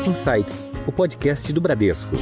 Insights, o podcast do Bradesco.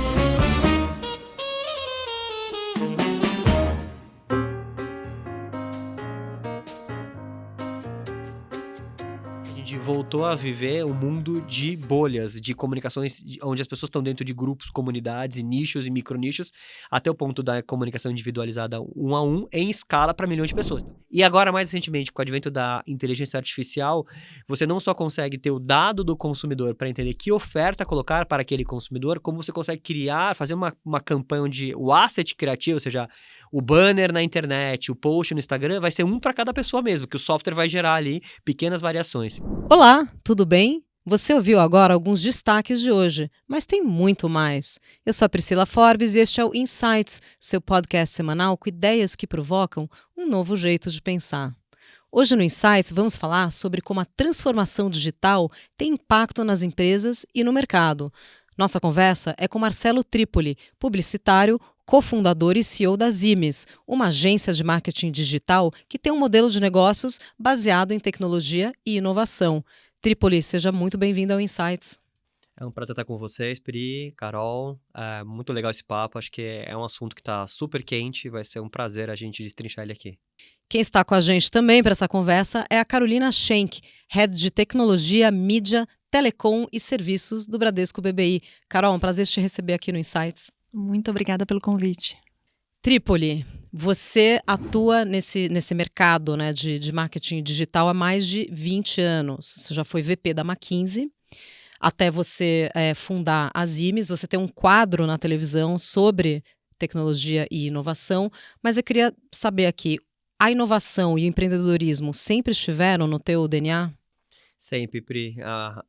Voltou a viver um mundo de bolhas, de comunicações, onde as pessoas estão dentro de grupos, comunidades, e nichos e micronichos, até o ponto da comunicação individualizada um a um, em escala para milhões de pessoas. E agora, mais recentemente, com o advento da inteligência artificial, você não só consegue ter o dado do consumidor para entender que oferta colocar para aquele consumidor, como você consegue criar, fazer uma campanha onde o asset criativo, ou seja, o banner na internet, o post no Instagram, vai ser um para cada pessoa mesmo, que o software vai gerar ali pequenas variações. Olá, tudo bem? Você ouviu agora alguns destaques de hoje, mas tem muito mais. Eu sou a Priscila Forbes e este é o Insights, seu podcast semanal com ideias que provocam um novo jeito de pensar. Hoje no Insights vamos falar sobre como a transformação digital tem impacto nas empresas e no mercado. Nossa conversa é com Marcelo Trípoli, publicitário, cofundador e CEO da Zimes, uma agência de marketing digital que tem um modelo de negócios baseado em tecnologia e inovação. Trípoli, seja muito bem-vindo ao Insights. É um prazer estar com vocês, Pri, Carol. É muito legal esse papo, acho que é um assunto que está super quente, vai ser um prazer a gente destrinchar ele aqui. Quem está com a gente também para essa conversa é a Carolina Schenck, Head de Tecnologia, Mídia, Telecom e Serviços do Bradesco BBI. Carol, um prazer te receber aqui no Insights. Muito obrigada pelo convite. Trípoli, você atua nesse mercado, né, de marketing digital há mais de 20 anos. Você já foi VP da McKinsey, até você fundar a Zimes. Você tem um quadro na televisão sobre tecnologia e inovação, mas eu queria saber aqui, a inovação e o empreendedorismo sempre estiveram no teu DNA? Sempre, Pri.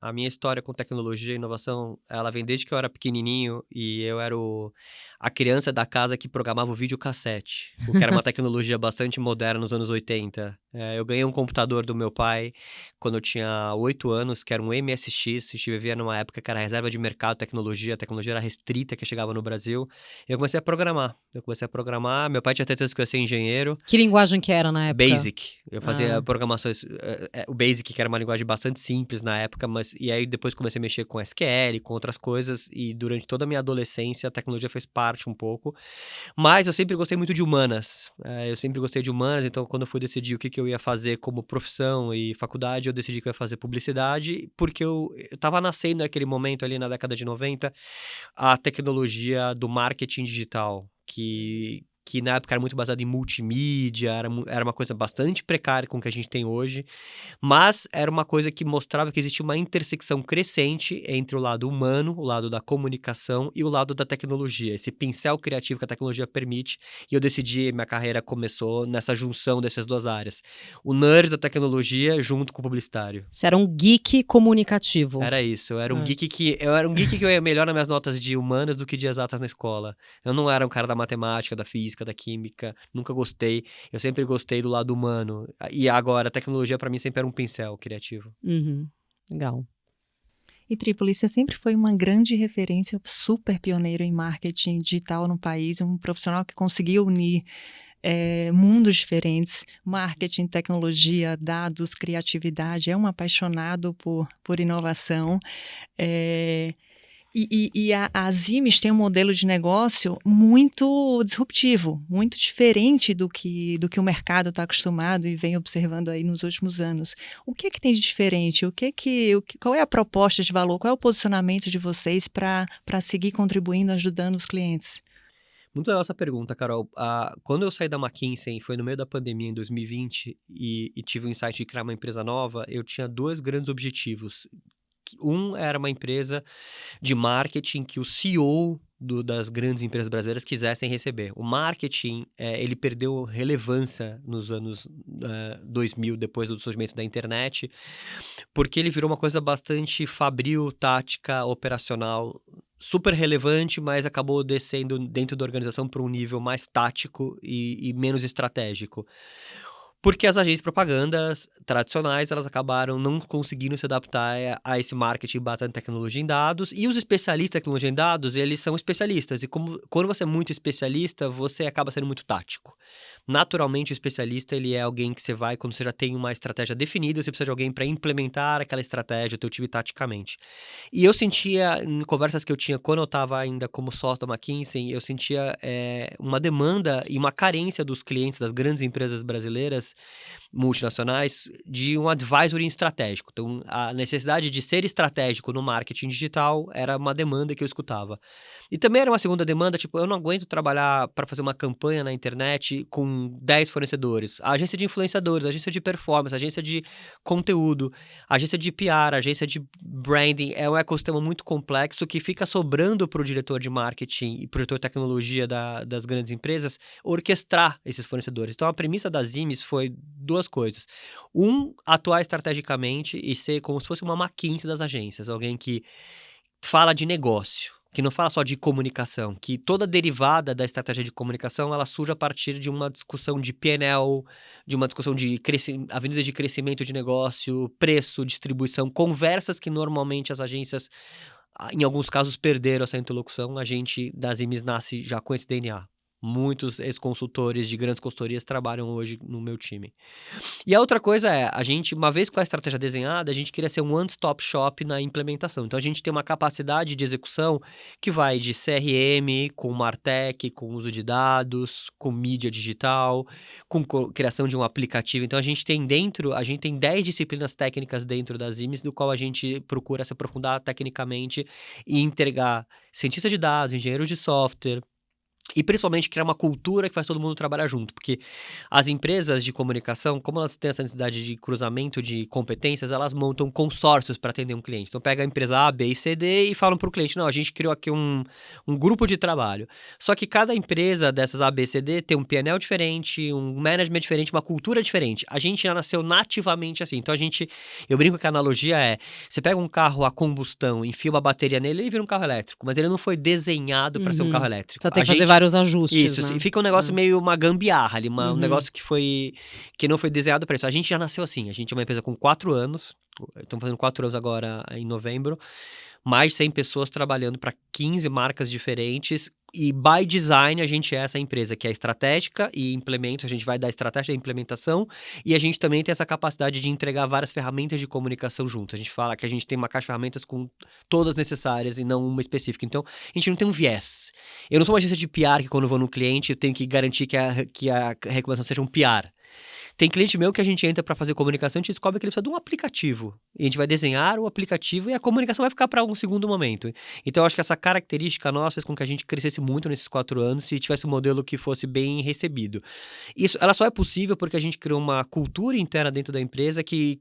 A minha história com tecnologia e inovação, ela vem desde que eu era pequenininho e eu era a criança da casa que programava o videocassete, o que era uma tecnologia bastante moderna nos anos 80. Eu ganhei um computador do meu pai quando eu tinha 8 anos, que era um MSX. A gente vivia numa época que era reserva de mercado, a tecnologia era restrita que chegava no Brasil. Eu comecei a programar. Meu pai tinha certeza que eu ia ser engenheiro. Que linguagem que era na época? Basic. Eu fazia programações... o Basic, que era uma linguagem bastante simples na época, e aí depois comecei a mexer com SQL, com outras coisas, e durante toda a minha adolescência a tecnologia fez parte um pouco. Mas eu sempre gostei muito de humanas. Então quando eu fui decidir o que eu ia fazer como profissão e faculdade, eu decidi que eu ia fazer publicidade, porque eu estava nascendo naquele momento ali na década de 90, a tecnologia do marketing digital, que na época era muito baseado em multimídia, era uma coisa bastante precária com o que a gente tem hoje, mas era uma coisa que mostrava que existia uma intersecção crescente entre o lado humano, o lado da comunicação e o lado da tecnologia, esse pincel criativo que a tecnologia permite, e eu decidi, minha carreira começou nessa junção dessas duas áreas, o nerd da tecnologia junto com o publicitário. Você era um geek comunicativo. Era isso, eu era um geek que eu ia melhor nas minhas notas de humanas do que de exatas na escola. Eu não era um cara da matemática, da física, da química, nunca gostei. Eu sempre gostei do lado humano. E agora, a tecnologia para mim sempre era um pincel criativo. Legal. E Trípoli, você sempre foi uma grande referência, super pioneiro em marketing digital no país, um profissional que conseguiu unir mundos diferentes, marketing, tecnologia, dados, criatividade, é um apaixonado por inovação. E a Zimes tem um modelo de negócio muito disruptivo, muito diferente do que o mercado está acostumado e vem observando aí nos últimos anos. O que é que tem de diferente? Qual é a proposta de valor? Qual é o posicionamento de vocês para seguir contribuindo, ajudando os clientes? Muito legal essa pergunta, Carol. Quando eu saí da McKinsey, foi no meio da pandemia em 2020, e tive o insight de criar uma empresa nova, eu tinha dois grandes objetivos. Um era uma empresa de marketing que o CEO das grandes empresas brasileiras quisessem receber. O marketing, ele perdeu relevância nos anos 2000, depois do surgimento da internet, porque ele virou uma coisa bastante fabril, tática, operacional, super relevante, mas acabou descendo dentro da organização para um nível mais tático e menos estratégico. Porque as agências de propaganda tradicionais, elas acabaram não conseguindo se adaptar a esse marketing baseado em tecnologia em dados. E os especialistas em tecnologia em dados, eles são especialistas. E quando você é muito especialista, você acaba sendo muito tático. naturalmente o especialista, ele é alguém que você vai, quando você já tem uma estratégia definida, você precisa de alguém para implementar aquela estratégia, o teu time taticamente. E eu sentia, em conversas que eu tinha quando eu estava ainda como sócio da McKinsey, eu sentia uma demanda e uma carência dos clientes das grandes empresas brasileiras, multinacionais, de um advisory estratégico. Então, a necessidade de ser estratégico no marketing digital era uma demanda que eu escutava. E também era uma segunda demanda, tipo, eu não aguento trabalhar para fazer uma campanha na internet com 10 fornecedores. A agência de influenciadores, agência de performance, agência de conteúdo, agência de PR, agência de branding, é um ecossistema muito complexo que fica sobrando para o diretor de marketing e para o diretor de tecnologia das grandes empresas orquestrar esses fornecedores. Então, a premissa da Zimes foi duas coisas. Atuar estrategicamente e ser como se fosse uma McKinsey das agências, alguém que fala de negócio, que não fala só de comunicação, que toda derivada da estratégia de comunicação, ela surge a partir de uma discussão de P&L, de uma discussão de avenidas de crescimento de negócio, preço, distribuição, conversas que normalmente as agências, em alguns casos, perderam essa interlocução. A gente da Zimes nasce já com esse DNA. Muitos ex-consultores de grandes consultorias trabalham hoje no meu time. E a outra coisa é, a gente, uma vez com a estratégia desenhada, a gente queria ser um one-stop shop na implementação. Então, a gente tem uma capacidade de execução que vai de CRM, com MarTech, com uso de dados, com mídia digital, com criação de um aplicativo. Então, a gente tem 10 disciplinas técnicas dentro das Zimes, do qual a gente procura se aprofundar tecnicamente e entregar cientistas de dados, engenheiros de software, e principalmente criar uma cultura que faz todo mundo trabalhar junto, porque as empresas de comunicação, como elas têm essa necessidade de cruzamento de competências, elas montam consórcios para atender um cliente. Então pega a empresa A, B e C, D e falam para o cliente, não, a gente criou aqui um grupo de trabalho. Só que cada empresa dessas A, B, C, D tem um P&L diferente, um management diferente, uma cultura diferente. A gente já nasceu nativamente assim. Então eu brinco que a analogia é, você pega um carro a combustão, enfia uma bateria nele, ele vira um carro elétrico, mas ele não foi desenhado para ser um carro elétrico. Só tem que fazer vários ajustes, isso, né? e fica um negócio meio uma gambiarra ali, um negócio que não foi desenhado para isso. A gente já nasceu assim, a gente é uma empresa com 4 anos, estamos fazendo 4 anos agora em novembro, mais de 100 pessoas trabalhando para 15 marcas diferentes, e by design a gente é essa empresa que é estratégica e implementa, a gente vai dar estratégia e implementação, e a gente também tem essa capacidade de entregar várias ferramentas de comunicação juntas. A gente fala que a gente tem uma caixa de ferramentas com todas necessárias e não uma específica. Então, a gente não tem um viés. Eu não sou uma agência de PR que quando eu vou no cliente eu tenho que garantir que a recomendação seja um PR. Tem cliente meu que a gente entra para fazer comunicação e a gente descobre que ele precisa de um aplicativo. E a gente vai desenhar o aplicativo e a comunicação vai ficar para um segundo momento. Então, eu acho que essa característica nossa fez com que a gente crescesse muito nesses 4 anos e tivesse um modelo que fosse bem recebido. Ela só é possível porque a gente criou uma cultura interna dentro da empresa que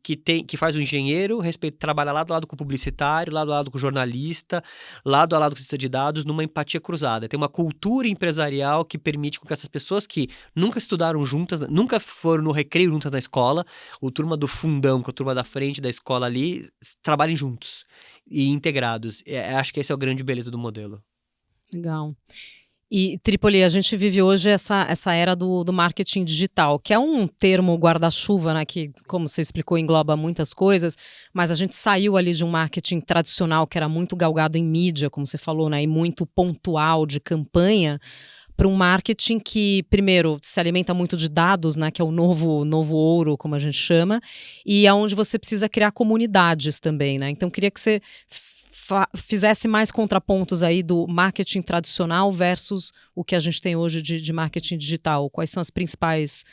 faz o engenheiro trabalhar lado a lado com o publicitário, lado a lado com o jornalista, lado a lado com o cientista de dados, numa empatia cruzada. Tem uma cultura empresarial que permite com que essas pessoas que nunca estudaram juntas, nunca foram no recreio juntas na escola, o turma do fundão com a turma da frente da escola ali, trabalhem juntos e integrados. Acho que esse é o grande beleza do modelo. Legal. E, Tripoli, a gente vive hoje essa era do marketing digital, que é um termo guarda-chuva, né, que, como você explicou, engloba muitas coisas, mas a gente saiu ali de um marketing tradicional, que era muito galgado em mídia, como você falou, né, e muito pontual de campanha, para um marketing que, primeiro, se alimenta muito de dados, né, que é o novo ouro, como a gente chama, e é onde você precisa criar comunidades também, né? Então, queria que você fizesse mais contrapontos aí do marketing tradicional versus o que a gente tem hoje de marketing digital. Quais são as principais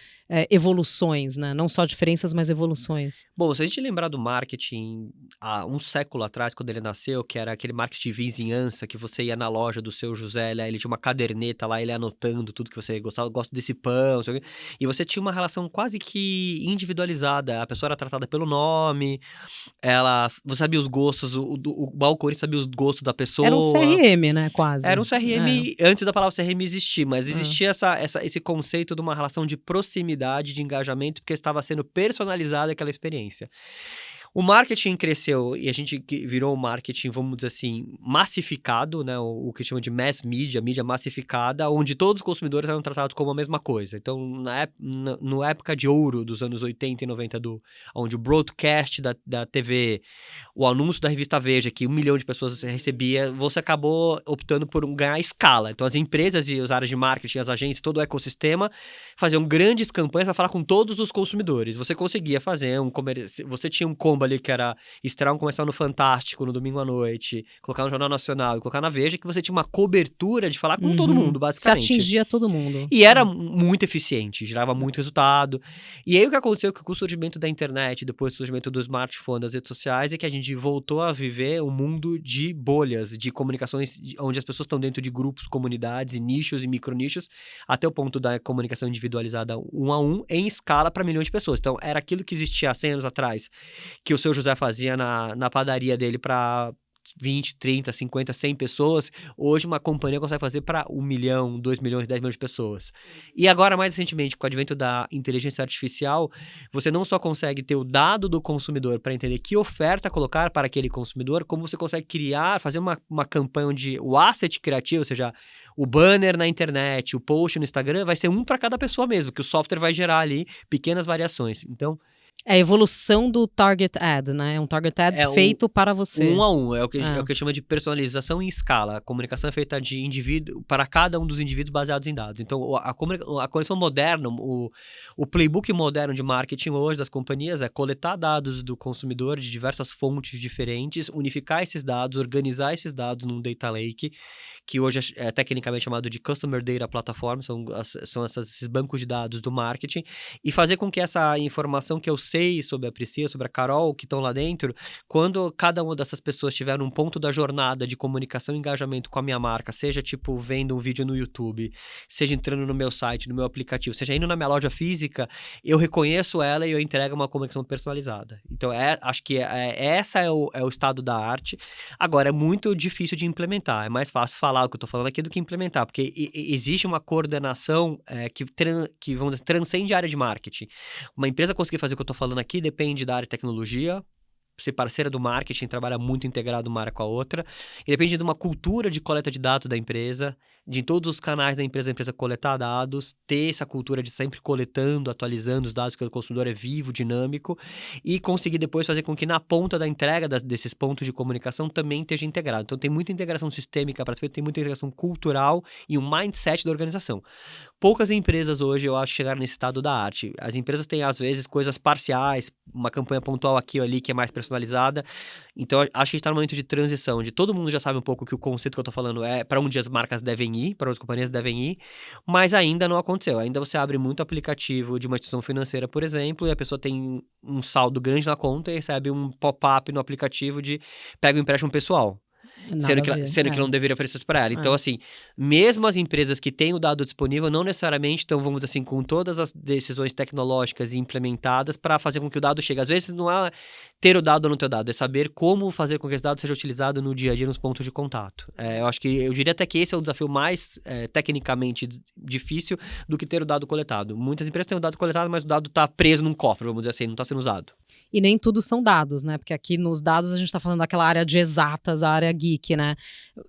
evoluções, né? Não só diferenças, mas evoluções. Bom, se a gente lembrar do marketing há um século atrás, quando ele nasceu, que era aquele marketing de vizinhança, que você ia na loja do seu José, ele tinha uma caderneta lá, ele anotando tudo que você gostava, gosto desse pão, sei o quê, e você tinha uma relação quase que individualizada. A pessoa era tratada pelo nome, você sabia os gostos, o balconista sabia os gostos da pessoa. Era um CRM, né, quase. Era um CRM, antes da palavra CRM existir, mas existia esse conceito de uma relação de proximidade, de engajamento, porque estava sendo personalizada aquela experiência. O marketing cresceu e a gente virou um marketing, vamos dizer assim, massificado, né? O que chama de mass media, mídia massificada, onde todos os consumidores eram tratados como a mesma coisa. Então, na época de ouro dos anos 80 e 90, onde o broadcast da TV, o anúncio da revista Veja, que 1 milhão de pessoas recebia, você acabou optando por ganhar escala. Então, as empresas e as áreas de marketing, as agências, todo o ecossistema, faziam grandes campanhas para falar com todos os consumidores. Você conseguia fazer você tinha um combo ali que era estrear um comercial no Fantástico no domingo à noite, colocar no Jornal Nacional e colocar na Veja, que você tinha uma cobertura de falar com todo mundo, Se basicamente. atingia todo mundo. E era muito eficiente, gerava muito resultado. E aí o que aconteceu com o surgimento da internet, depois do surgimento do smartphone, das redes sociais, é que a gente voltou a viver um mundo de bolhas, de comunicações, onde as pessoas estão dentro de grupos, comunidades, e nichos e micronichos, até o ponto da comunicação individualizada 1 a 1, em escala para milhões de pessoas. Então, era aquilo que existia há 100 anos atrás, que o seu José fazia na padaria dele para 20, 30, 50, 100 pessoas, hoje uma companhia consegue fazer para 1 milhão, 2 milhões, 10 milhões de pessoas. E agora, mais recentemente, com o advento da inteligência artificial, você não só consegue ter o dado do consumidor para entender que oferta colocar para aquele consumidor, como você consegue fazer uma campanha onde o asset criativo, ou seja, o banner na internet, o post no Instagram, vai ser um para cada pessoa mesmo, que o software vai gerar ali pequenas variações. Então, É a evolução do target ad, né? É um target ad feito para você. 1 a 1, é o que chama de personalização em escala. A comunicação é feita de indivíduo para cada um dos indivíduos baseados em dados. Então, a conexão moderna, o playbook moderno de marketing hoje das companhias é coletar dados do consumidor de diversas fontes diferentes, unificar esses dados, organizar esses dados num data lake, que hoje é tecnicamente chamado de Customer Data Platform, são esses bancos de dados do marketing, e fazer com que essa informação que eu sei sobre a Priscila, sobre a Carol, que estão lá dentro, quando cada uma dessas pessoas tiver um ponto da jornada de comunicação e engajamento com a minha marca, seja tipo vendo um vídeo no YouTube, seja entrando no meu site, no meu aplicativo, seja indo na minha loja física, eu reconheço ela e eu entrego uma comunicação personalizada. Então, acho que essa é o estado da arte. Agora, é muito difícil de implementar. É mais fácil falar o que eu estou falando aqui do que implementar, porque existe uma coordenação que vamos dizer, transcende a área de marketing. Uma empresa conseguir fazer o que eu estou falando aqui depende da área de tecnologia, ser parceira do marketing, trabalha muito integrado uma área com a outra, e depende de uma cultura de coleta de dados da empresa, de em todos os canais da empresa coletar dados, ter essa cultura de sempre coletando, atualizando os dados, que o consumidor é vivo, dinâmico, e conseguir depois fazer com que na ponta da entrega desses pontos de comunicação também esteja integrado. Então tem muita integração sistêmica para ser feita, tem muita integração cultural e um mindset da organização. Poucas empresas hoje, eu acho, chegaram nesse estado da arte. As empresas têm, às vezes, coisas parciais, uma campanha pontual aqui ou ali que é mais personalizada. Então, acho que a gente está num momento de transição, onde todo mundo já sabe um pouco que o conceito que eu estou falando é para onde as marcas devem ir, para onde as companhias devem ir, mas ainda não aconteceu. Ainda você abre muito aplicativo de uma instituição financeira, por exemplo, e a pessoa tem um saldo grande na conta e recebe um pop-up no aplicativo de pega o empréstimo pessoal. Sendo que não deveria oferecer isso para ela. Então, assim, mesmo as empresas que têm o dado disponível, não necessariamente estão, vamos dizer assim, com todas as decisões tecnológicas implementadas para fazer com que o dado chegue. Às vezes não é ter o dado ou não ter o dado, é saber como fazer com que esse dado seja utilizado no dia a dia, nos pontos de contato. Eu diria até que esse é o desafio mais tecnicamente difícil do que ter o dado coletado. Muitas empresas têm o dado coletado, mas o dado está preso num cofre, vamos dizer assim, não está sendo usado. E nem tudo são dados, né? Porque aqui nos dados a gente está falando daquela área de exatas, a área geek, né?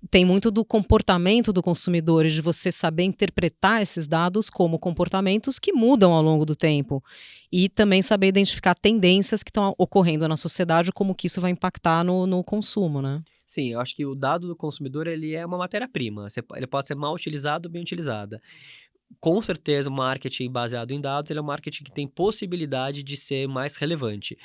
Tem muito do comportamento do consumidor e de você saber interpretar esses dados como comportamentos que mudam ao longo do tempo. E também saber identificar tendências que estão ocorrendo na sociedade, como que isso vai impactar no consumo, né? Sim, eu acho que o dado do consumidor, ele é uma matéria-prima. Ele pode ser mal utilizado ou bem utilizado. Com certeza, o marketing baseado em dados, ele é um marketing que tem possibilidade de ser mais relevante.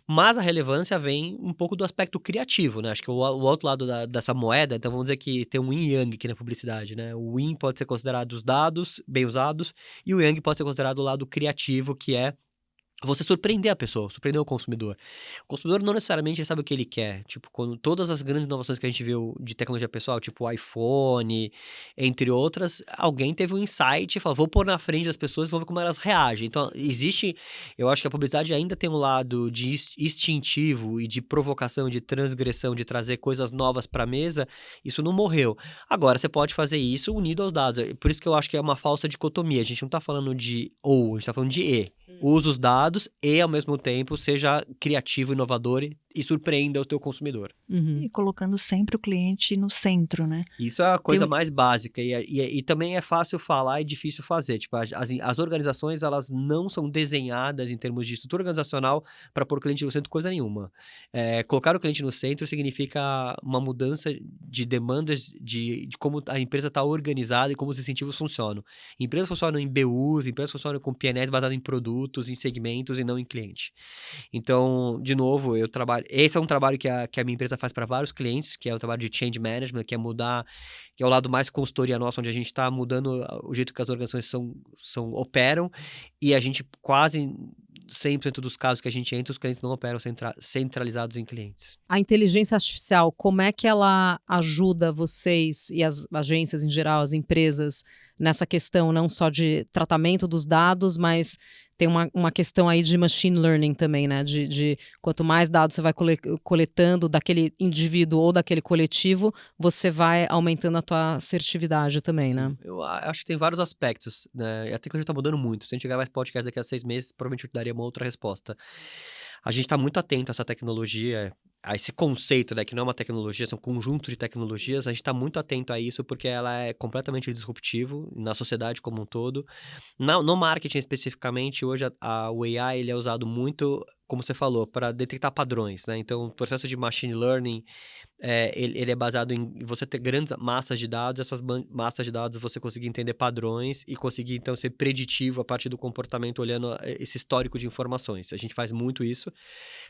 Mas a relevância vem um pouco do aspecto criativo, né? Acho que o outro lado dessa moeda, então vamos dizer que tem um yin e yang aqui na publicidade, né? O yin pode ser considerado os dados bem usados e o yang pode ser considerado o lado criativo, que é você surpreender a pessoa, surpreender o consumidor. O consumidor não necessariamente sabe o que ele quer. Tipo, quando todas as grandes inovações que a gente viu de tecnologia pessoal, tipo o iPhone, entre outras, alguém teve um insight e falou, vou pôr na frente das pessoas e vou ver como elas reagem. Então, eu acho que a publicidade ainda tem um lado de instintivo e de provocação, de transgressão, de trazer coisas novas para a mesa. Isso não morreu. Agora, você pode fazer isso unido aos dados. Por isso que eu acho que é uma falsa dicotomia. A gente não está falando de ou, a gente está falando de e. use os dados e, ao mesmo tempo, seja criativo, inovador e surpreenda o teu consumidor. E colocando sempre o cliente no centro, né? Isso é a coisa mais básica e também é fácil falar e difícil fazer. Tipo, as organizações, elas não são desenhadas em termos de estrutura organizacional para pôr o cliente no centro coisa nenhuma. Colocar o cliente no centro significa uma mudança de demandas de como a empresa está organizada e como os incentivos funcionam. Empresas funcionam em BUs, empresas funcionam com PNLs baseados em produtos, em segmentos e não em cliente. Então, de novo, esse é um trabalho que a minha empresa faz para vários clientes, que é o trabalho de change management, que é mudar, que é o lado mais consultoria nossa, onde a gente está mudando o jeito que as organizações operam, e a gente quase 100% dos casos que a gente entra, os clientes não operam centralizados em clientes. A inteligência artificial, como é que ela ajuda vocês e as agências em geral, as empresas, nessa questão não só de tratamento dos dados, mas tem uma questão aí de machine learning também, né? De quanto mais dados você vai coletando daquele indivíduo ou daquele coletivo, você vai aumentando a tua assertividade também, né? Eu acho que tem vários aspectos, né? A tecnologia está mudando muito. Se a gente gravar esse podcast daqui a 6 meses, provavelmente eu te daria uma outra resposta. A gente está muito atento a essa tecnologia, a esse conceito, né, que não é uma tecnologia, são um conjunto de tecnologias. A gente está muito atento a isso porque ela é completamente disruptivo na sociedade como um todo. No marketing especificamente, hoje o AI ele é usado muito, como você falou, para detectar padrões, né? Então, o processo de machine learning, ele é baseado em você ter grandes massas de dados, essas massas de dados você conseguir entender padrões e conseguir, então, ser preditivo a partir do comportamento, olhando esse histórico de informações. A gente faz muito isso.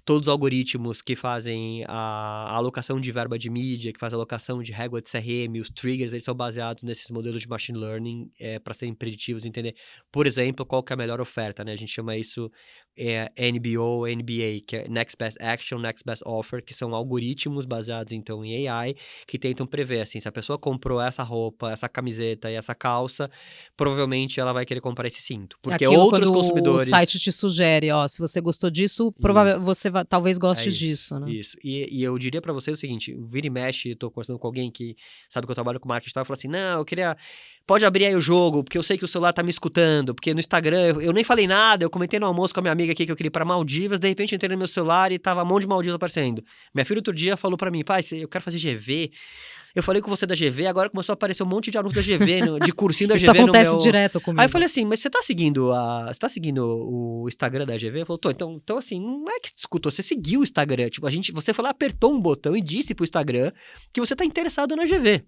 Todos os algoritmos que fazem a alocação de verba de mídia, que fazem a alocação de régua de CRM, os triggers, eles são baseados nesses modelos de machine learning para serem preditivos, entender, por exemplo, qual que é a melhor oferta, né? A gente chama isso NBO, NBA, que é Next Best Action, Next Best Offer, que são algoritmos baseados, então, em AI, que tentam prever, assim, se a pessoa comprou essa roupa, essa camiseta e essa calça, provavelmente ela vai querer comprar esse cinto. Porque aquilo outros quando consumidores... o site te sugere, ó, se você gostou disso, você talvez goste disso, né? Isso. E eu diria pra vocês o seguinte, vira e mexe, tô conversando com alguém que sabe que eu trabalho com marketing e tal, e fala assim, não, eu queria... Pode abrir aí o jogo, porque eu sei que o celular tá me escutando, porque no Instagram eu nem falei nada, eu comentei no almoço com a minha amiga aqui que eu queria ir pra Maldivas, de repente eu entrei no meu celular e tava um monte de Maldivas aparecendo. Minha filha outro dia falou pra mim, pai, eu quero fazer GV, eu falei com você da GV, agora começou a aparecer um monte de anúncios da GV, de cursinho da GV Isso acontece no meu... direto comigo. Aí eu falei assim, mas você tá seguindo o Instagram da GV? Ele falou, tô, então assim, não é que escutou, você seguiu o Instagram, tipo, você foi lá, apertou um botão e disse pro Instagram que você tá interessado na GV.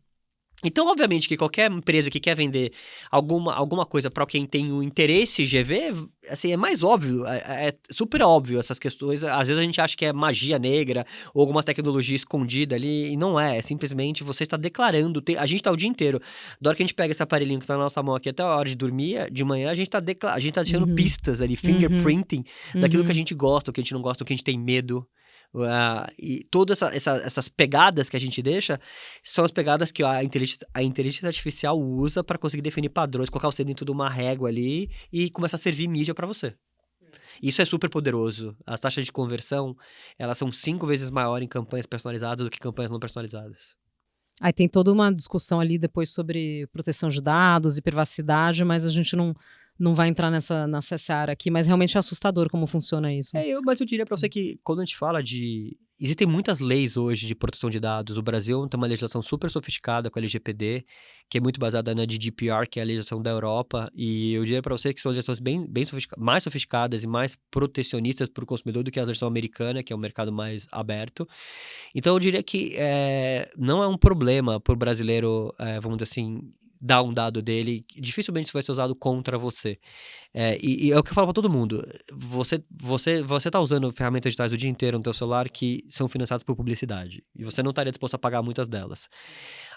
Então, obviamente, que qualquer empresa que quer vender alguma coisa para quem tem o interesse GV, assim, é mais óbvio, é super óbvio essas questões. Às vezes a gente acha que é magia negra ou alguma tecnologia escondida ali, e não é simplesmente você está declarando, a gente está o dia inteiro, da hora que a gente pega esse aparelhinho que está na nossa mão aqui até a hora de dormir, de manhã, a gente tá deixando pistas ali, fingerprinting, daquilo que a gente gosta, o que a gente não gosta, o que a gente tem medo. E todas essas pegadas que a gente deixa são as pegadas que a inteligência artificial usa para conseguir definir padrões, colocar você dentro de uma régua ali e começar a servir mídia para você. Isso é super poderoso. As taxas de conversão, elas são 5 vezes maior em campanhas personalizadas do que campanhas não personalizadas. Aí tem toda uma discussão ali depois sobre proteção de dados e privacidade, mas a gente não vai entrar nessa seara aqui, mas realmente é assustador como funciona isso. Mas eu diria pra você que quando a gente fala de... Existem muitas leis hoje de proteção de dados. O Brasil tem uma legislação super sofisticada com a LGPD, que é muito baseada na GDPR, que é a legislação da Europa, e eu diria pra você que são legislações bem mais sofisticadas e mais protecionistas para o consumidor do que a legislação americana, que é um mercado mais aberto. Então eu diria que não é um problema pro brasileiro, vamos dizer assim, dar um dado dele, dificilmente isso vai ser usado contra você. E é o que eu falo pra todo mundo. Você tá usando ferramentas digitais o dia inteiro no teu celular que são financiadas por publicidade. E você não estaria disposto a pagar muitas delas.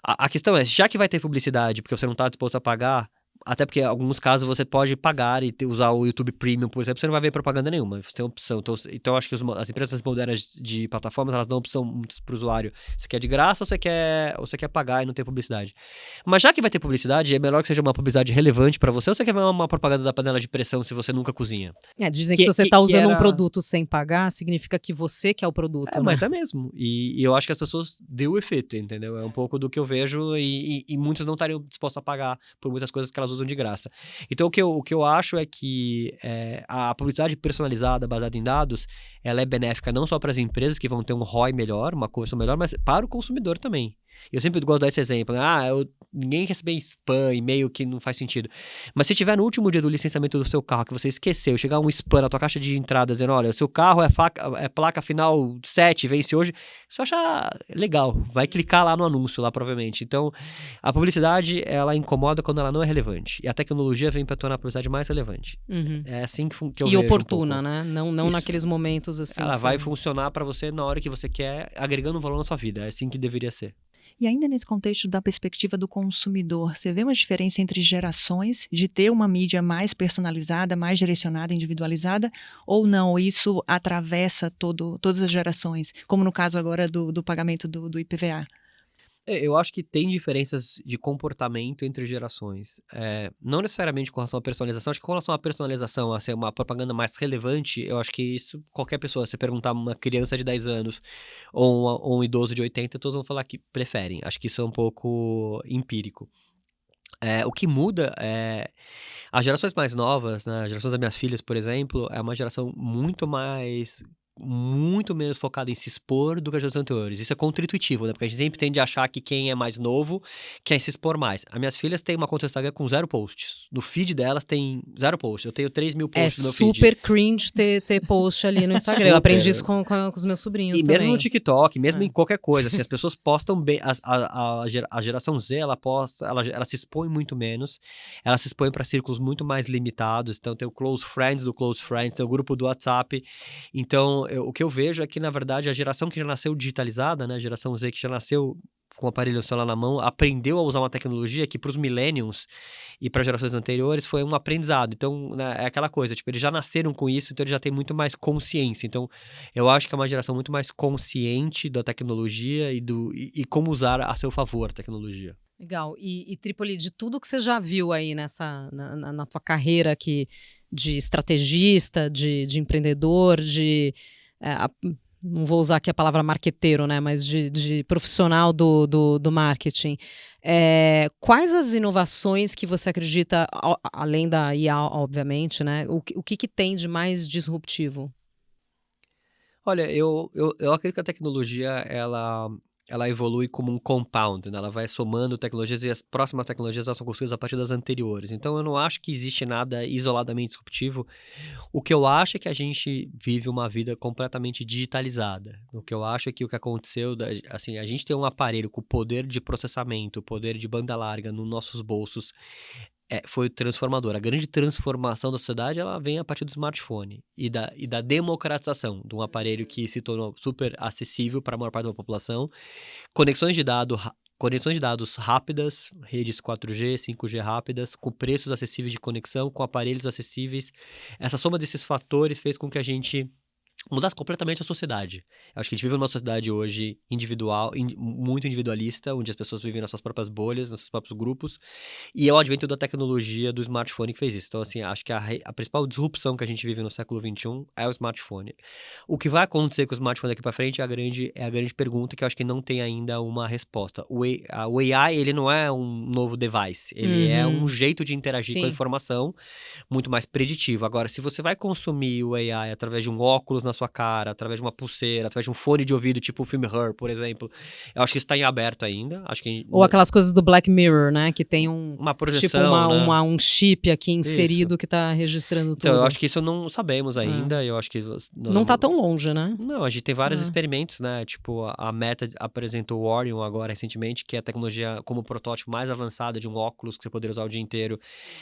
A questão é, já que vai ter publicidade porque você não tá disposto a pagar, até porque em alguns casos você pode pagar e usar o YouTube Premium, por exemplo, você não vai ver propaganda nenhuma, você tem opção. Então eu acho que as empresas modernas de plataformas, elas dão opção para o usuário. Você quer de graça ou você quer pagar e não ter publicidade? Mas já que vai ter publicidade, é melhor que seja uma publicidade relevante para você ou você quer ver uma propaganda da panela de pressão se você nunca cozinha? Dizem que se você está usando um produto sem pagar, significa que você quer o produto, né? Mas é mesmo. E eu acho que as pessoas deal with it, entendeu? É um pouco do que eu vejo e muitos não estariam dispostos a pagar por muitas coisas que elas usam de graça. Então, o que eu acho é que a publicidade personalizada, baseada em dados, ela é benéfica não só para as empresas que vão ter um ROI melhor, uma conversão melhor, mas para o consumidor também. Eu sempre gosto de dar esse exemplo, né? Ninguém recebe spam, e-mail que não faz sentido. Mas se tiver no último dia do licenciamento do seu carro, que você esqueceu, chegar um spam na tua caixa de entrada dizendo, olha, o seu carro é placa final 7, vence hoje, você vai achar legal, vai clicar lá no anúncio, lá provavelmente. Então, a publicidade, ela incomoda quando ela não é relevante. E a tecnologia vem para tornar a publicidade mais relevante. É assim que eu E vejo oportuna, um pouco. né? Não naqueles momentos assim. Ela vai funcionar para você na hora que você quer, agregando valor na sua vida. É assim que deveria ser. E ainda nesse contexto da perspectiva do consumidor, você vê uma diferença entre gerações de ter uma mídia mais personalizada, mais direcionada, individualizada, ou não? Isso atravessa todas as gerações, como no caso agora do pagamento do IPVA? Eu acho que tem diferenças de comportamento entre gerações. Não necessariamente com relação à personalização. Acho que com relação à personalização, a ser uma propaganda mais relevante, eu acho que isso, qualquer pessoa, se perguntar uma criança de 10 anos ou um idoso de 80, todos vão falar que preferem. Acho que isso é um pouco empírico. O que muda é as gerações mais novas, né, as gerações das minhas filhas, por exemplo, é uma geração muito menos focada em se expor do que as gerações anteriores. Isso é contra-intuitivo, né? Porque a gente sempre tende a achar que quem é mais novo quer se expor mais. As minhas filhas têm uma conta no Instagram com 0 posts. No feed delas tem 0 posts. Eu tenho 3 mil posts no meu feed. É super cringe ter post ali no Instagram. Eu aprendi isso com os meus sobrinhos também. E mesmo no TikTok, mesmo em qualquer coisa, assim, as pessoas postam bem. A geração Z, ela se expõe muito menos. Ela se expõe para círculos muito mais limitados. Então tem o Close Friends do Close Friends, tem o grupo do WhatsApp. Então, o que eu vejo é que, na verdade, a geração que já nasceu digitalizada, né, a geração Z que já nasceu com o aparelho celular na mão, aprendeu a usar uma tecnologia que para os millennials e para gerações anteriores foi um aprendizado. Então, né, é aquela coisa, tipo, eles já nasceram com isso, então eles já têm muito mais consciência. Então, eu acho que é uma geração muito mais consciente da tecnologia e como usar a seu favor a tecnologia. Legal. E Trípoli, de tudo que você já viu aí na tua carreira aqui de estrategista, de empreendedor, não vou usar aqui a palavra marqueteiro, né, mas de profissional do marketing, quais as inovações que você acredita, além da IA, obviamente, né, o que tem de mais disruptivo? Olha, eu acredito que a tecnologia, ela evolui como um compound, né? Ela vai somando tecnologias e as próximas tecnologias são construídas a partir das anteriores. Então, eu não acho que existe nada isoladamente disruptivo. O que eu acho é que a gente vive uma vida completamente digitalizada. O que eu acho é que o que aconteceu, assim, a gente tem um aparelho com poder de processamento, poder de banda larga nos nossos bolsos, foi transformador. A grande transformação da sociedade, ela vem a partir do smartphone e da democratização de um aparelho que se tornou super acessível para a maior parte da população. Conexões de dados rápidas, redes 4G, 5G rápidas, com preços acessíveis de conexão, com aparelhos acessíveis. Essa soma desses fatores fez com que a gente mudasse completamente a sociedade. Eu acho que a gente vive numa sociedade hoje individual, muito individualista, onde as pessoas vivem nas suas próprias bolhas, nos seus próprios grupos, e é o advento da tecnologia do smartphone que fez isso. Então, assim, acho que a principal disrupção que a gente vive no século XXI é o smartphone. O que vai acontecer com o smartphone daqui para frente é a grande pergunta que eu acho que não tem ainda uma resposta. O AI, ele não é um novo device, ele é um jeito de interagir com a informação muito mais preditivo. Agora, se você vai consumir o AI através de um óculos na sua cara, através de uma pulseira, através de um fone de ouvido, tipo o filme Her, por exemplo, eu acho que isso está em aberto ainda. Acho que ou aquelas coisas do Black Mirror, né, que tem uma projeção, tipo né? um chip aqui inserido que está registrando tudo. Então, eu acho que isso não sabemos ainda. Eu acho que não está tão longe, né? Não, a gente tem vários experimentos, né? Tipo, a Meta apresentou o Orion agora recentemente, que é a tecnologia como protótipo mais avançada de um óculos que você poderia usar o dia inteiro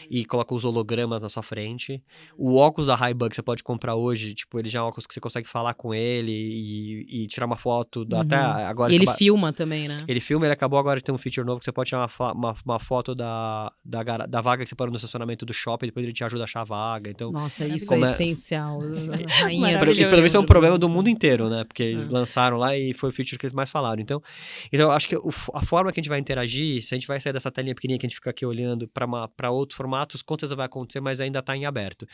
e coloca os hologramas na sua frente. O óculos da Ray-Ban que você pode comprar hoje, tipo, ele já é um óculos que você consegue falar com ele e tirar uma foto. Até agora. E ele filma também, né? Ele filma, ele acabou agora de ter um feature novo que você pode tirar uma foto da vaga que você parou no estacionamento do shopping, depois ele te ajuda a achar a vaga. Então, nossa, isso é essencial. E pelo visto é um problema do mundo inteiro, né? Porque eles lançaram lá e foi o feature que eles mais falaram. Então eu acho que a forma que a gente vai interagir, se a gente vai sair dessa telinha pequenininha que a gente fica aqui olhando para outros formatos, com certeza vai acontecer, mas ainda está em aberto.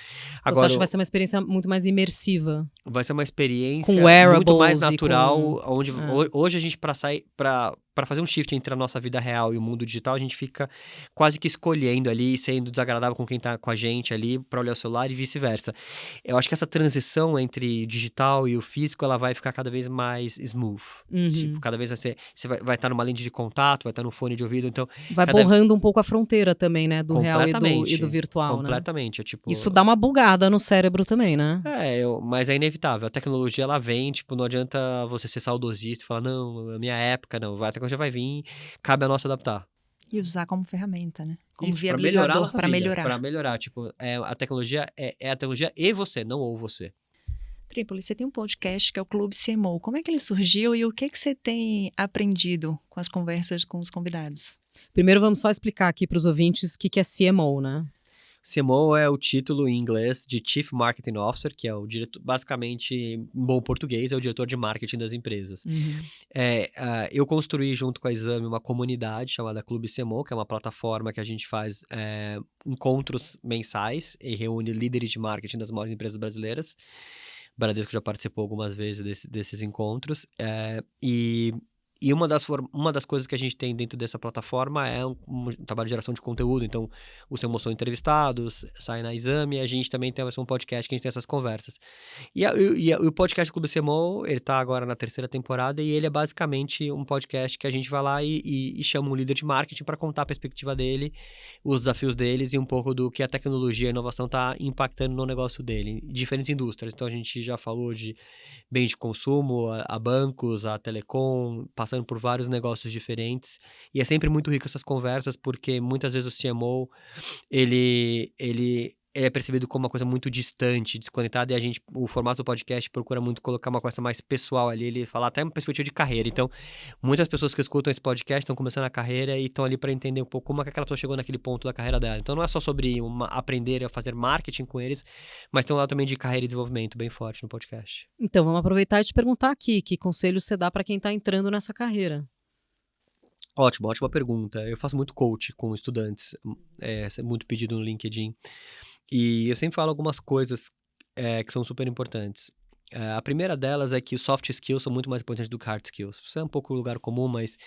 Agora, você acha que vai ser uma experiência muito mais imersiva? Vai ser uma experiência com wearables muito mais natural, onde hoje a gente para para fazer um shift entre a nossa vida real e o mundo digital, a gente fica quase que escolhendo ali, sendo desagradável com quem tá com a gente ali para olhar o celular e vice-versa. Eu acho que essa transição entre o digital e o físico, ela vai ficar cada vez mais smooth. Tipo, cada vez você vai estar numa lente de contato, vai estar no fone de ouvido, então Vai cada borrando um pouco a fronteira também, né? Do real e do completamente, virtual, né? completamente. É tipo, Isso dá uma bugada no cérebro também, né? mas é inevitável. A tecnologia, ela vem, tipo, não adianta você ser saudosista e falar, não, a minha época, não. A tecnologia vai vir, cabe a nós se adaptar. E usar como ferramenta, né? Como Isso, pra melhorar a viabilizador, nossa para vida, melhorar. pra melhorar. Tipo, a tecnologia é a tecnologia e você, não ou você. Trípoli, você tem um podcast que é o Clube CMO. Como é que ele surgiu e o que você tem aprendido com as conversas com os convidados? Primeiro vamos só explicar aqui para os ouvintes o que é CMO, né? CMO é o título em inglês de Chief Marketing Officer, que é o diretor, basicamente, em bom português, é o diretor de marketing das empresas. Eu construí junto com a Exame uma comunidade chamada Clube CMO, que é uma plataforma que a gente faz encontros mensais e reúne líderes de marketing das maiores empresas brasileiras. O Bradesco já participou algumas vezes desses encontros. E uma das coisas que a gente tem dentro dessa plataforma é um trabalho de geração de conteúdo. Então, o CMO são entrevistados, sai na Exame, e a gente também tem um podcast que a gente tem essas conversas. E o podcast do Clube CMO, ele tá agora na 3ª temporada, e ele é basicamente um podcast que a gente vai lá e chama um líder de marketing para contar a perspectiva dele, os desafios deles e um pouco do que a tecnologia e a inovação tá impactando no negócio dele, em diferentes indústrias. Então, a gente já falou de bens de consumo, a bancos, a telecom, passando por vários negócios diferentes. E é sempre muito rico essas conversas, porque muitas vezes o CMO, ele é percebido como uma coisa muito distante, desconectada, e o formato do podcast procura muito colocar uma coisa mais pessoal ali, ele fala até uma perspectiva de carreira. Então, muitas pessoas que escutam esse podcast estão começando a carreira e estão ali para entender um pouco como é que aquela pessoa chegou naquele ponto da carreira dela. Então, não é só sobre aprender a fazer marketing com eles, mas tem um lado também de carreira e desenvolvimento bem forte no podcast. Então, vamos aproveitar e te perguntar aqui, que conselhos você dá para quem está entrando nessa carreira? Ótimo, ótima pergunta. Eu faço muito coach com estudantes, é muito pedido no LinkedIn. E eu sempre falo algumas coisas que são super importantes. A primeira delas é que os soft skills são muito mais importantes do que hard skills. Isso é um pouco lugar comum, mas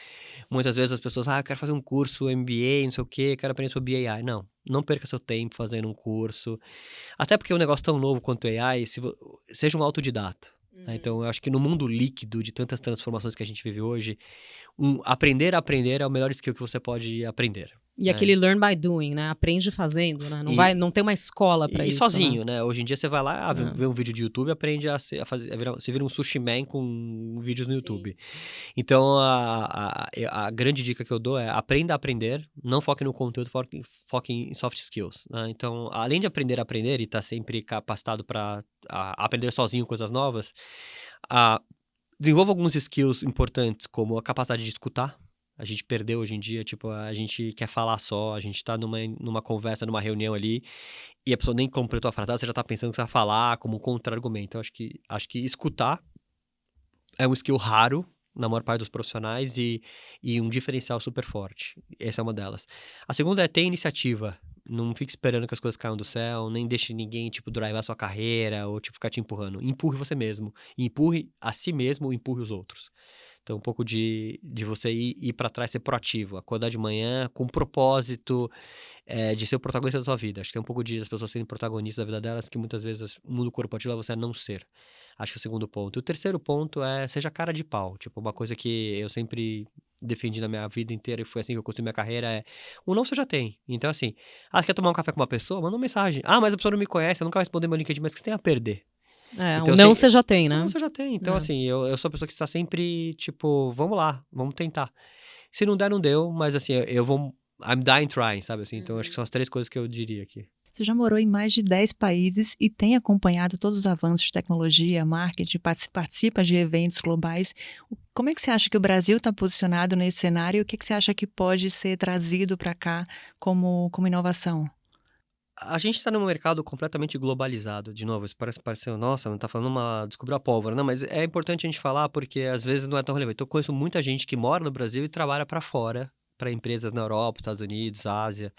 muitas vezes as pessoas, eu quero fazer um curso MBA, não sei o quê, quero aprender sobre AI. Não perca seu tempo fazendo um curso. Até porque é um negócio tão novo quanto AI, seja um autodidata. Né? Então, eu acho que no mundo líquido de tantas transformações que a gente vive hoje, aprender a aprender é o melhor skill que você pode aprender. E aquele learn by doing, né? Aprende fazendo, né? Não tem uma escola para isso. E sozinho, né? Hoje em dia você vai lá, vê um vídeo de YouTube, aprende você vira um sushi man com vídeos no YouTube. Então, a grande dica que eu dou é aprenda a aprender, não foque no conteúdo, foque em soft skills. Né? Então, além de aprender a aprender e estar sempre capacitado para aprender sozinho coisas novas, desenvolva alguns skills importantes, como a capacidade de escutar. A gente perdeu hoje em dia, tipo, a gente quer falar só, a gente tá numa conversa, numa reunião ali, e a pessoa nem completou a frase, você já tá pensando que você vai falar como um contra-argumento. Eu acho que escutar é um skill raro na maior parte dos profissionais e um diferencial super forte. Essa é uma delas. A segunda é ter iniciativa. Não fique esperando que as coisas caiam do céu, nem deixe ninguém, tipo, drivar a sua carreira ou, tipo, ficar te empurrando. Empurre você mesmo. Empurre a si mesmo, empurre os outros. Então, um pouco de você ir para trás, ser proativo, acordar de manhã com propósito de ser o protagonista da sua vida. Acho que tem um pouco das pessoas serem protagonistas da vida delas, que muitas vezes o mundo corporativo leva você a não ser. Acho que é o segundo ponto. E o terceiro ponto é, seja cara de pau. Tipo, uma coisa que eu sempre defendi na minha vida inteira e foi assim que eu construí minha carreira é, o não você já tem. Então, assim, você quer tomar um café com uma pessoa? Manda uma mensagem. Mas a pessoa não me conhece, eu nunca vai responder meu LinkedIn, mas o que você tem a perder? Então, não você já tem, né? Não você já tem. Então, assim, eu sou a pessoa que está sempre, tipo, vamos lá, vamos tentar. Se não der, não deu, mas assim, eu vou... I'm dying trying, sabe assim? Então, acho que são as 3 coisas que eu diria aqui. Você já morou em mais de 10 países e tem acompanhado todos os avanços de tecnologia, marketing, participa de eventos globais. Como é que você acha que o Brasil está posicionado nesse cenário e o que você acha que pode ser trazido para cá como inovação? A gente está num mercado completamente globalizado. De novo, isso parece nossa, não está falando descobrir a pólvora. Não, mas é importante a gente falar porque às vezes não é tão relevante. Então, eu conheço muita gente que mora no Brasil e trabalha para fora, para empresas na Europa, Estados Unidos, Ásia.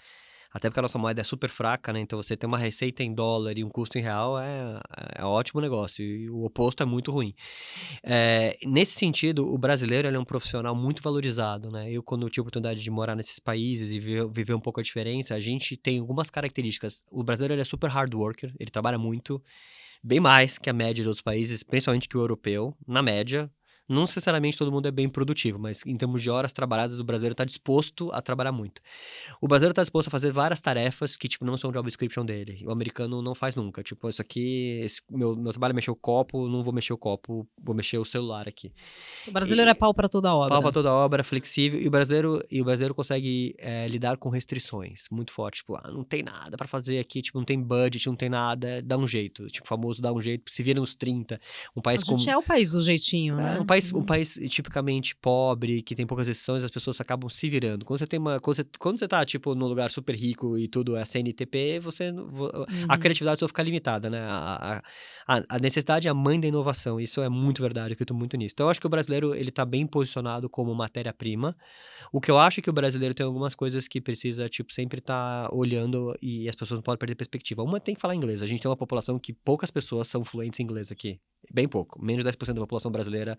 Até porque a nossa moeda é super fraca, né? Então você ter uma receita em dólar e um custo em real é ótimo negócio. E o oposto é muito ruim. Nesse sentido, o brasileiro ele é um profissional muito valorizado, né? Eu, quando eu tive a oportunidade de morar nesses países e viver um pouco a diferença, a gente tem algumas características. O brasileiro ele é super hard worker, ele trabalha muito, bem mais que a média de outros países, principalmente que o europeu, na média. Não necessariamente todo mundo é bem produtivo, mas em termos de horas trabalhadas, o brasileiro está disposto a trabalhar muito. O brasileiro está disposto a fazer várias tarefas que, tipo, não são job description dele. O americano não faz nunca. Tipo, isso aqui, meu trabalho é mexer o copo, não vou mexer o copo, vou mexer o celular aqui. O brasileiro é pau para toda obra. Pau para toda obra, flexível, e o brasileiro consegue lidar com restrições muito fortes. Tipo, não tem nada para fazer aqui, tipo, não tem budget, não tem nada, dá um jeito. Tipo, famoso dá um jeito, se vira nos 30. Um país A gente é o país do jeitinho, né? um país tipicamente pobre, que tem poucas restrições, as pessoas acabam se virando. Quando você tem quando você tá, tipo, num lugar super rico e tudo é CNTP, a criatividade só fica limitada, né? A necessidade é a mãe da inovação. Isso é muito verdade, eu acredito muito nisso. Então, eu acho que o brasileiro, ele tá bem posicionado como matéria-prima. O que eu acho é que o brasileiro tem algumas coisas que precisa, tipo, sempre estar olhando e as pessoas não podem perder perspectiva. Uma, tem que falar inglês. A gente tem uma população que poucas pessoas são fluentes em inglês aqui. Bem pouco. Menos de 10% da população brasileira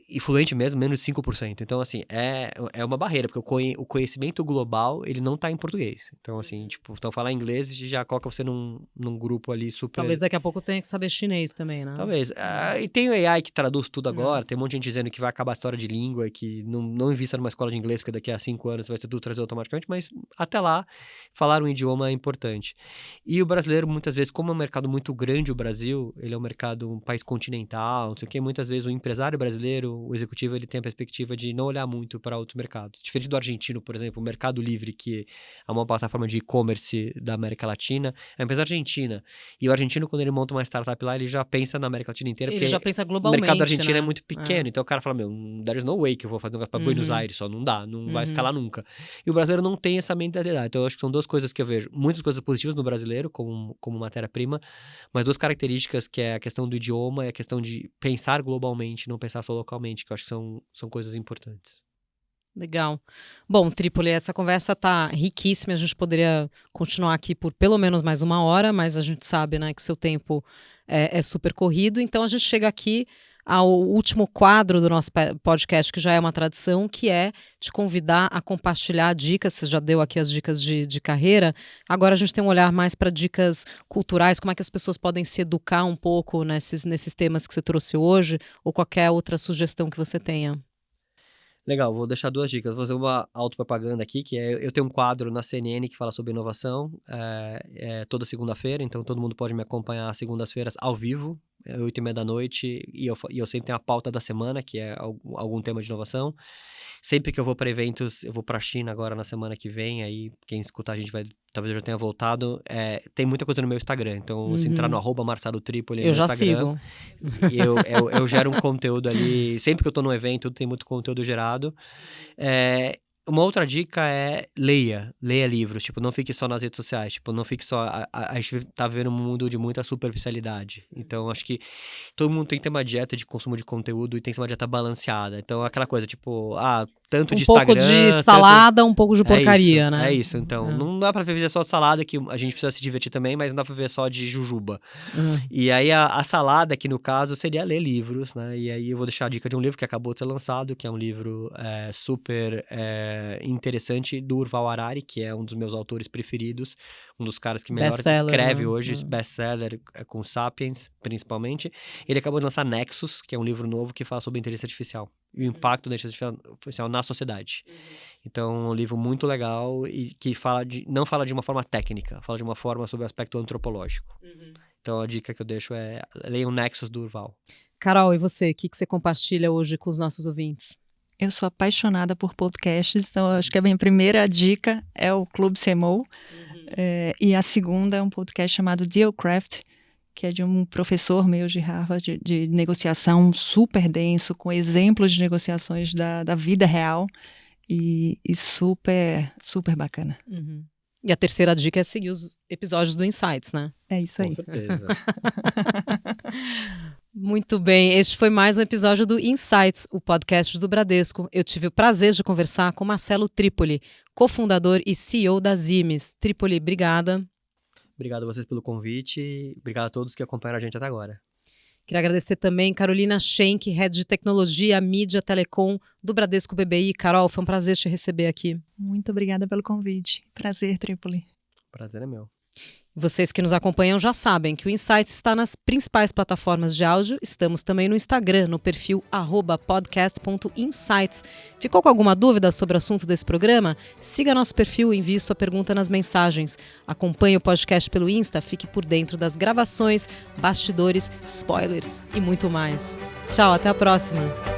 e fluente mesmo, menos de 5%. Então, assim, é uma barreira, porque o conhecimento global, ele não tá em português. Então, assim, tipo, então falar inglês já coloca você num grupo ali super... Talvez daqui a pouco tenha que saber chinês também, né? Talvez. E tem o AI que traduz tudo agora, tem um monte de gente dizendo que vai acabar a história de língua e que não invista numa escola de inglês, porque daqui a 5 anos vai ser tudo traduzido automaticamente, mas até lá, falar um idioma é importante. E o brasileiro, muitas vezes, como é um mercado muito grande, o Brasil, ele é um mercado, um país continental, não sei o quê, muitas vezes o empresário brasileiro, o executivo, ele tem a perspectiva de não olhar muito para outros mercados. Diferente do argentino, por exemplo, o Mercado Livre, que é uma plataforma de e-commerce da América Latina, é uma empresa argentina. E o argentino, quando ele monta uma startup lá, ele já pensa na América Latina inteira, Ele porque já pensa o globalmente, mercado argentino né? é muito pequeno. Então o cara fala, there is no way que eu vou fazer um negócio para Buenos Aires só, não dá, não vai escalar nunca. E o brasileiro não tem essa mentalidade. Então eu acho que são duas coisas que eu vejo. Muitas coisas positivas no brasileiro, como matéria-prima, mas duas características, que é a questão do idioma e a questão de pensar globalmente, não pensar só localmente, que eu acho que são coisas importantes. Legal. Bom, Trípoli, essa conversa tá riquíssima, a gente poderia continuar aqui por pelo menos mais 1 hora, mas a gente sabe, né, que seu tempo é super corrido, então a gente chega aqui ao último quadro do nosso podcast, que já é uma tradição, que é te convidar a compartilhar dicas. Você já deu aqui as dicas de carreira, agora a gente tem um olhar mais para dicas culturais, como é que as pessoas podem se educar um pouco nesses temas que você trouxe hoje, ou qualquer outra sugestão que você tenha. Legal, vou deixar 2 dicas. Vou fazer uma autopropaganda aqui, que eu tenho um quadro na CNN que fala sobre inovação, toda segunda-feira, então todo mundo pode me acompanhar às segundas-feiras ao vivo, 8h30 e eu sempre tenho a pauta da semana, que é algum tema de inovação. Sempre que eu vou para eventos, eu vou para a China agora na semana que vem, aí quem escutar a gente talvez eu já tenha voltado. Tem muita coisa no meu Instagram, então se entrar no @MarceloTripoli no Eu já Instagram, sigo. eu gero um conteúdo ali, sempre que eu tô no evento, tem muito conteúdo gerado. Uma outra dica é leia livros, tipo, não fique só nas redes sociais, tipo, não fique só, a gente tá vivendo um mundo de muita superficialidade, então acho que todo mundo tem que ter uma dieta de consumo de conteúdo e tem que ser uma dieta balanceada, então aquela coisa, tipo, tanto de pouco Instagram... de salada, um pouco de porcaria, né? É isso, então, não dá pra viver só de salada, que a gente precisa se divertir também, mas não dá pra viver só de jujuba. E aí a salada, que no caso, seria ler livros, né, e aí eu vou deixar a dica de um livro que acabou de ser lançado, que é um livro super interessante, do Yuval Harari, que é um dos meus autores preferidos, um dos caras que melhor escreve hoje, best-seller com Sapiens, principalmente. Ele acabou de lançar Nexus, que é um livro novo que fala sobre inteligência artificial e o impacto da inteligência artificial na sociedade. Então, é um livro muito legal e que não fala de uma forma técnica, fala de uma forma sobre o aspecto antropológico. Então, a dica que eu deixo é leia o Nexus do Yuval. Carol, e você? O que você compartilha hoje com os nossos ouvintes? Eu sou apaixonada por podcasts, então acho que a minha primeira dica é o Clube CMO, e a segunda é um podcast chamado Dealcraft, que é de um professor meu de Harvard de negociação super denso, com exemplos de negociações da vida real e super, super bacana. E a terceira dica é seguir os episódios do Insights, né? É isso aí. Com certeza. Muito bem, este foi mais um episódio do Insights, o podcast do Bradesco. Eu tive o prazer de conversar com Marcelo Trípoli, cofundador e CEO da Zimes. Trípoli, obrigada. Obrigado a vocês pelo convite e obrigado a todos que acompanharam a gente até agora. Queria agradecer também Carolina Schenck, Head de Tecnologia, Mídia, Telecom do Bradesco BBI. Carol, foi um prazer te receber aqui. Muito obrigada pelo convite. Prazer, Trípoli. Prazer é meu. Vocês que nos acompanham já sabem que o Insights está nas principais plataformas de áudio. Estamos também no Instagram, no perfil @podcast.insights. Ficou com alguma dúvida sobre o assunto desse programa? Siga nosso perfil e envie sua pergunta nas mensagens. Acompanhe o podcast pelo Insta, fique por dentro das gravações, bastidores, spoilers e muito mais. Tchau, até a próxima!